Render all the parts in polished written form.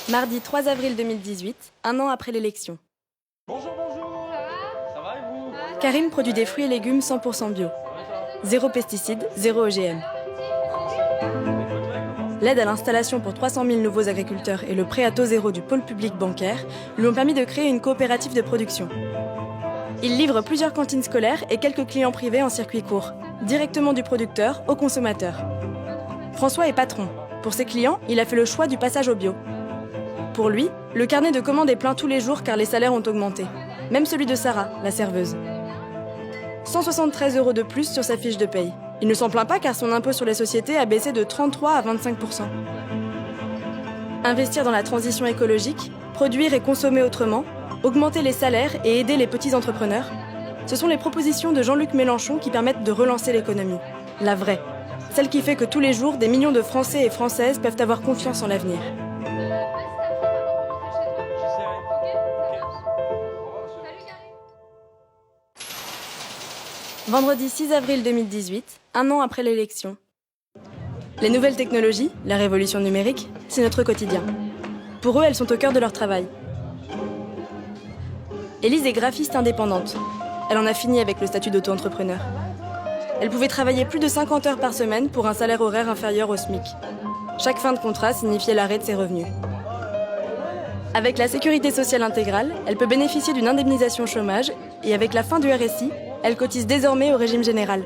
Mardi 3 avril 2018, un an après l'élection. Bonjour, bonjour. Ça va et vous? Karim produit des fruits et légumes 100% bio. Zéro pesticides, zéro OGM. L'aide à l'installation pour 300 000 nouveaux agriculteurs et le prêt à taux zéro du pôle public bancaire lui ont permis de créer une coopérative de production. Il livre plusieurs cantines scolaires et quelques clients privés en circuit court, directement du producteur au consommateur. François est patron. Pour ses clients, il a fait le choix du passage au bio. Pour lui, le carnet de commandes est plein tous les jours car les salaires ont augmenté. Même celui de Sarah, la serveuse. 173 € de plus sur sa fiche de paye. Il ne s'en plaint pas car son impôt sur les sociétés a baissé de 33 à 25%. Investir dans la transition écologique, produire et consommer autrement, augmenter les salaires et aider les petits entrepreneurs, ce sont les propositions de Jean-Luc Mélenchon qui permettent de relancer l'économie. La vraie. Celle qui fait que tous les jours, des millions de Français et Françaises peuvent avoir confiance en l'avenir. Vendredi 6 avril 2018, un an après l'élection. Les nouvelles technologies, la révolution numérique, c'est notre quotidien. Pour eux, elles sont au cœur de leur travail. Élise est graphiste indépendante. Elle en a fini avec le statut d'auto-entrepreneur. Elle pouvait travailler plus de 50 heures par semaine pour un salaire horaire inférieur au SMIC. Chaque fin de contrat signifiait l'arrêt de ses revenus. Avec la sécurité sociale intégrale, elle peut bénéficier d'une indemnisation chômage et avec la fin du RSI, elle cotise désormais au régime général.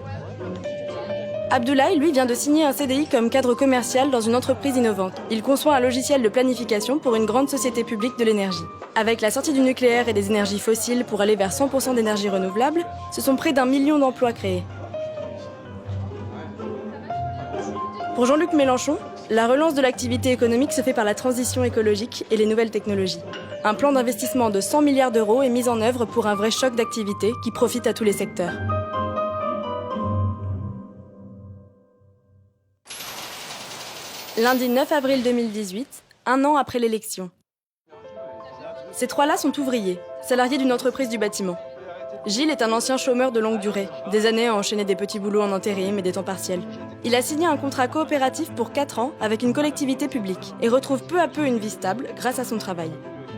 Abdoulaye, lui, vient de signer un CDI comme cadre commercial dans une entreprise innovante. Il conçoit un logiciel de planification pour une grande société publique de l'énergie. Avec la sortie du nucléaire et des énergies fossiles pour aller vers 100% d'énergie renouvelable, ce sont près d'1 million d'emplois créés. Pour Jean-Luc Mélenchon, la relance de l'activité économique se fait par la transition écologique et les nouvelles technologies. Un plan d'investissement de 100 milliards d'euros est mis en œuvre pour un vrai choc d'activité qui profite à tous les secteurs. Lundi 9 avril 2018, un an après l'élection. Ces trois-là sont ouvriers, salariés d'une entreprise du bâtiment. Gilles est un ancien chômeur de longue durée, des années à enchaîner des petits boulots en intérim et des temps partiels. Il a signé un contrat coopératif pour 4 ans avec une collectivité publique et retrouve peu à peu une vie stable grâce à son travail.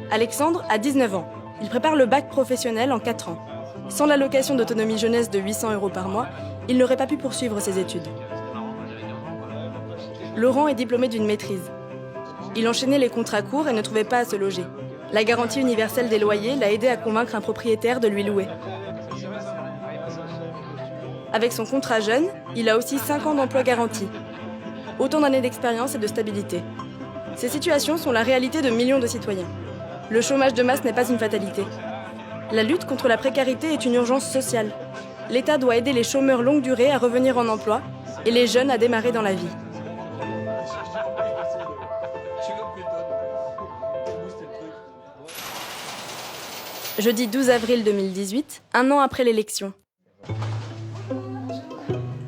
Alexandre a 19 ans. Il prépare le bac professionnel en 4 ans. Sans l'allocation d'autonomie jeunesse de 800 € par mois, il n'aurait pas pu poursuivre ses études. Laurent est diplômé d'une maîtrise. Il enchaînait les contrats courts et ne trouvait pas à se loger. La garantie universelle des loyers l'a aidé à convaincre un propriétaire de lui louer. Avec son contrat jeune, il a aussi 5 ans d'emploi garanti. Autant d'années d'expérience et de stabilité. Ces situations sont la réalité de millions de citoyens. Le chômage de masse n'est pas une fatalité. La lutte contre la précarité est une urgence sociale. L'État doit aider les chômeurs longue durée à revenir en emploi et les jeunes à démarrer dans la vie. Jeudi 12 avril 2018, un an après l'élection.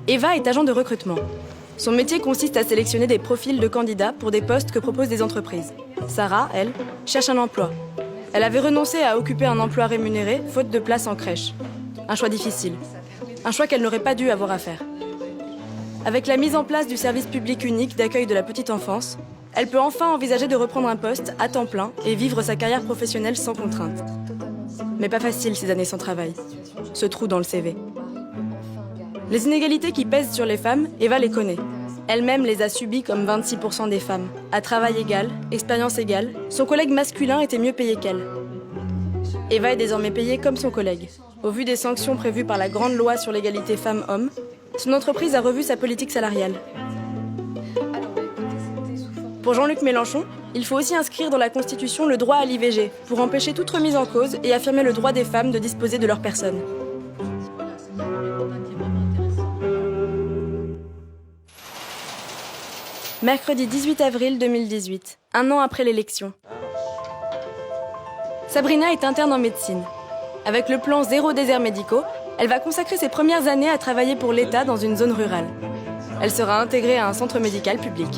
Eva est agent de recrutement. Son métier consiste à sélectionner des profils de candidats pour des postes que proposent des entreprises. Sarah, elle, cherche un emploi. Elle avait renoncé à occuper un emploi rémunéré, faute de place en crèche. Un choix difficile. Un choix qu'elle n'aurait pas dû avoir à faire. Avec la mise en place du service public unique d'accueil de la petite enfance, elle peut enfin envisager de reprendre un poste à temps plein et vivre sa carrière professionnelle sans contrainte. Mais pas facile ces années sans travail. Ce trou dans le CV. Les inégalités qui pèsent sur les femmes, Eva les connaît. Elle-même les a subies comme 26% des femmes. À travail égal, expérience égale, son collègue masculin était mieux payé qu'elle. Eva est désormais payée comme son collègue. Au vu des sanctions prévues par la grande loi sur l'égalité femmes-hommes, son entreprise a revu sa politique salariale. Pour Jean-Luc Mélenchon, il faut aussi inscrire dans la Constitution le droit à l'IVG pour empêcher toute remise en cause et affirmer le droit des femmes de disposer de leur personne. Mercredi 18 avril 2018, un an après l'élection. Sabrina est interne en médecine. Avec le plan Zéro déserts médicaux, elle va consacrer ses premières années à travailler pour l'État dans une zone rurale. Elle sera intégrée à un centre médical public.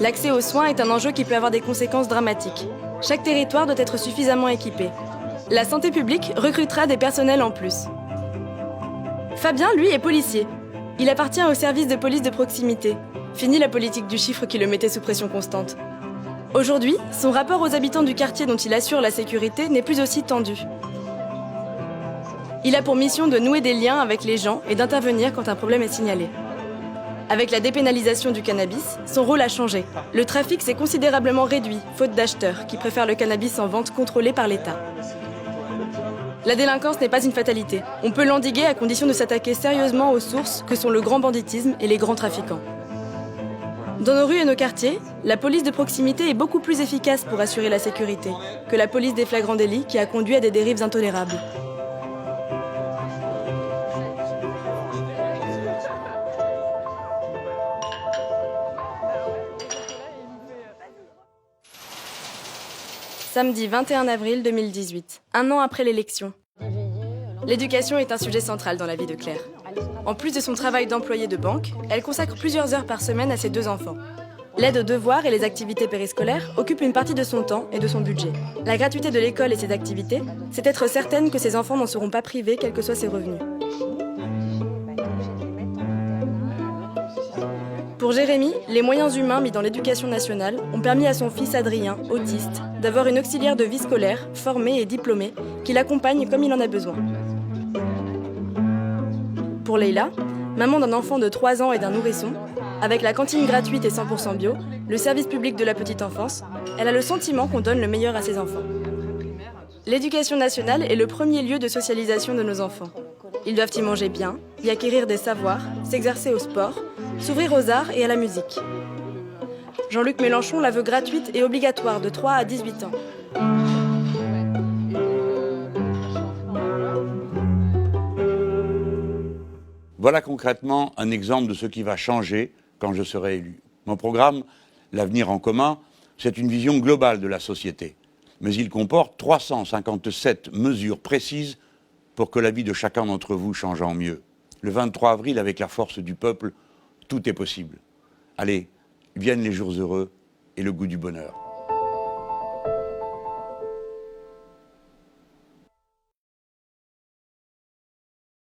L'accès aux soins est un enjeu qui peut avoir des conséquences dramatiques. Chaque territoire doit être suffisamment équipé. La santé publique recrutera des personnels en plus. Fabien, lui, est policier. Il appartient au service de police de proximité. Fini la politique du chiffre qui le mettait sous pression constante. Aujourd'hui, son rapport aux habitants du quartier dont il assure la sécurité n'est plus aussi tendu. Il a pour mission de nouer des liens avec les gens et d'intervenir quand un problème est signalé. Avec la dépénalisation du cannabis, son rôle a changé. Le trafic s'est considérablement réduit, faute d'acheteurs qui préfèrent le cannabis en vente contrôlée par l'État. La délinquance n'est pas une fatalité. On peut l'endiguer à condition de s'attaquer sérieusement aux sources que sont le grand banditisme et les grands trafiquants. Dans nos rues et nos quartiers, la police de proximité est beaucoup plus efficace pour assurer la sécurité que la police des flagrants délits qui a conduit à des dérives intolérables. Samedi 21 avril 2018, un an après l'élection. L'éducation est un sujet central dans la vie de Claire. En plus de son travail d'employée de banque, elle consacre plusieurs heures par semaine à ses 2 enfants. L'aide aux devoirs et les activités périscolaires occupent une partie de son temps et de son budget. La gratuité de l'école et ses activités, c'est être certaine que ses enfants n'en seront pas privés, quels que soient ses revenus. Pour Jérémy, les moyens humains mis dans l'éducation nationale ont permis à son fils Adrien, autiste, d'avoir une auxiliaire de vie scolaire, formée et diplômée, qui l'accompagne comme il en a besoin. Pour Leïla, maman d'un enfant de 3 ans et d'un nourrisson, avec la cantine gratuite et 100% bio, le service public de la petite enfance, elle a le sentiment qu'on donne le meilleur à ses enfants. L'éducation nationale est le premier lieu de socialisation de nos enfants. Ils doivent y manger bien, y acquérir des savoirs, s'exercer au sport, s'ouvrir aux arts et à la musique. Jean-Luc Mélenchon la veut gratuite et obligatoire de 3 à 18 ans. Voilà concrètement un exemple de ce qui va changer quand je serai élu. Mon programme, L'avenir en commun, c'est une vision globale de la société. Mais il comporte 357 mesures précises pour que la vie de chacun d'entre vous change en mieux. Le 23 avril, avec la force du peuple, tout est possible. Allez, viennent les jours heureux et le goût du bonheur.